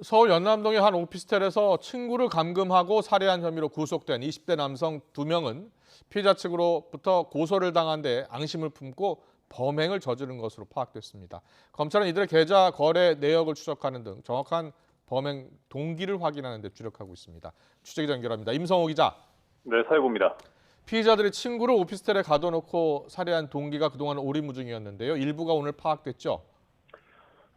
서울 연남동의 한 오피스텔에서 친구를 감금하고 살해한 혐의로 구속된 20대 남성 2명은 피해자 측으로부터 고소를 당한 데 앙심을 품고 범행을 저지른 것으로 파악됐습니다. 검찰은 이들의 계좌 거래 내역을 추적하는 등 정확한 범행 동기를 확인하는 데 주력하고 있습니다. 취재기자 연결합니다. 임성호 기자. 네, 사회부입니다. 피해자들이 친구를 오피스텔에 가둬놓고 살해한 동기가 그동안 오리무중이었는데요. 일부가 오늘 파악됐죠.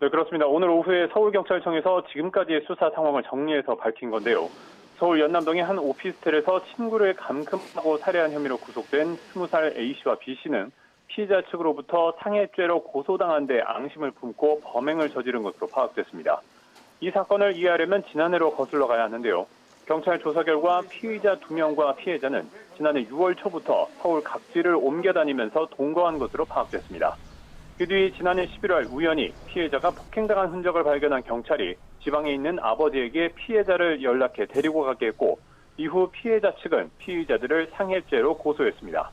네, 그렇습니다. 오늘 오후에 서울경찰청에서 지금까지의 수사 상황을 정리해서 밝힌 건데요. 서울 연남동의 한 오피스텔에서 친구를 감금하고 살해한 혐의로 구속된 20살 A씨와 B씨는 피해자 측으로부터 상해죄로 고소당한 데 앙심을 품고 범행을 저지른 것으로 파악됐습니다. 이 사건을 이해하려면 지난해로 거슬러 가야 하는데요. 경찰 조사 결과 피의자 2명과 피해자는 지난해 6월 초부터 서울 각지를 옮겨 다니면서 동거한 것으로 파악됐습니다. 그 뒤 지난해 11월 우연히 피해자가 폭행당한 흔적을 발견한 경찰이 지방에 있는 아버지에게 피해자를 연락해 데리고 가게 했고, 이후 피해자 측은 피의자들을 상해죄로 고소했습니다.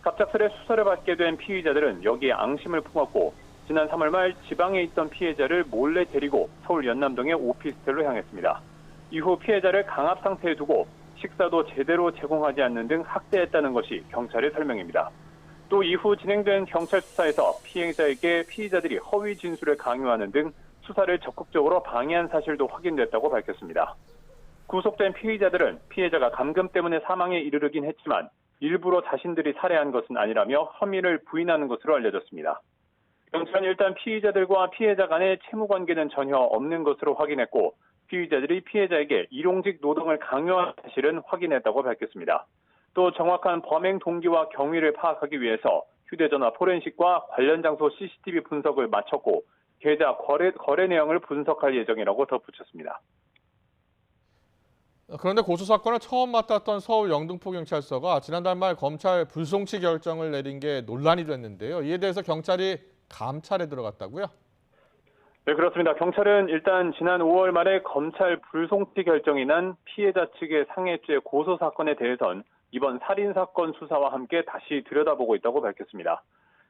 갑작스레 수사를 받게 된 피의자들은 여기에 앙심을 품었고, 지난 3월 말 지방에 있던 피해자를 몰래 데리고 서울 연남동의 오피스텔로 향했습니다. 이후 피해자를 강압 상태에 두고 식사도 제대로 제공하지 않는 등 학대했다는 것이 경찰의 설명입니다. 또 이후 진행된 경찰 수사에서 피해자에게 피의자들이 허위 진술을 강요하는 등 수사를 적극적으로 방해한 사실도 확인됐다고 밝혔습니다. 구속된 피의자들은 피해자가 감금 때문에 사망에 이르르긴 했지만 일부러 자신들이 살해한 것은 아니라며 혐의를 부인하는 것으로 알려졌습니다. 경찰은 일단 피의자들과 피해자 간의 채무 관계는 전혀 없는 것으로 확인했고, 피의자들이 피해자에게 일용직 노동을 강요한 사실은 확인했다고 밝혔습니다. 또 정확한 범행 동기와 경위를 파악하기 위해서 휴대전화 포렌식과 관련 장소 CCTV 분석을 마쳤고, 계좌 거래 내용을 분석할 예정이라고 덧붙였습니다. 그런데 고소 사건을 처음 맡았던 서울 영등포경찰서가 지난달 말 검찰 불송치 결정을 내린 게 논란이 됐는데요. 이에 대해서 경찰이 감찰에 들어갔다고요? 네, 그렇습니다. 경찰은 일단 지난 5월 말에 검찰 불송치 결정이 난 피해자 측의 상해죄 고소 사건에 대해선 이번 살인사건 수사와 함께 다시 들여다보고 있다고 밝혔습니다.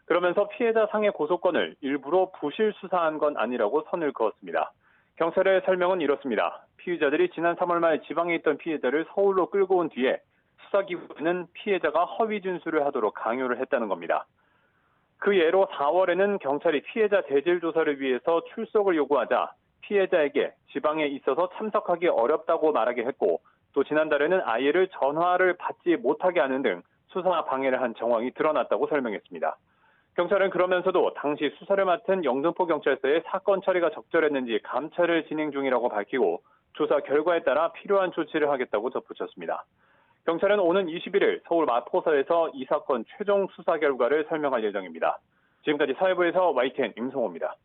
그러면서 피해자 상해 고소건을 일부러 부실 수사한 건 아니라고 선을 그었습니다. 경찰의 설명은 이렇습니다. 피의자들이 지난 3월 말 지방에 있던 피해자를 서울로 끌고 온 뒤에 수사기관은 피해자가 허위 진술을 하도록 강요를 했다는 겁니다. 그 예로 4월에는 경찰이 피해자 대질 조사를 위해서 출석을 요구하자 피해자에게 지방에 있어서 참석하기 어렵다고 말하게 했고, 또 지난달에는 아이를 전화를 받지 못하게 하는 등 수사 방해를 한 정황이 드러났다고 설명했습니다. 경찰은 그러면서도 당시 수사를 맡은 영등포경찰서의 사건 처리가 적절했는지 감찰을 진행 중이라고 밝히고, 조사 결과에 따라 필요한 조치를 하겠다고 덧붙였습니다. 경찰은 오는 21일 서울 마포서에서 이 사건 최종 수사 결과를 설명할 예정입니다. 지금까지 사회부에서 YTN 임성호입니다.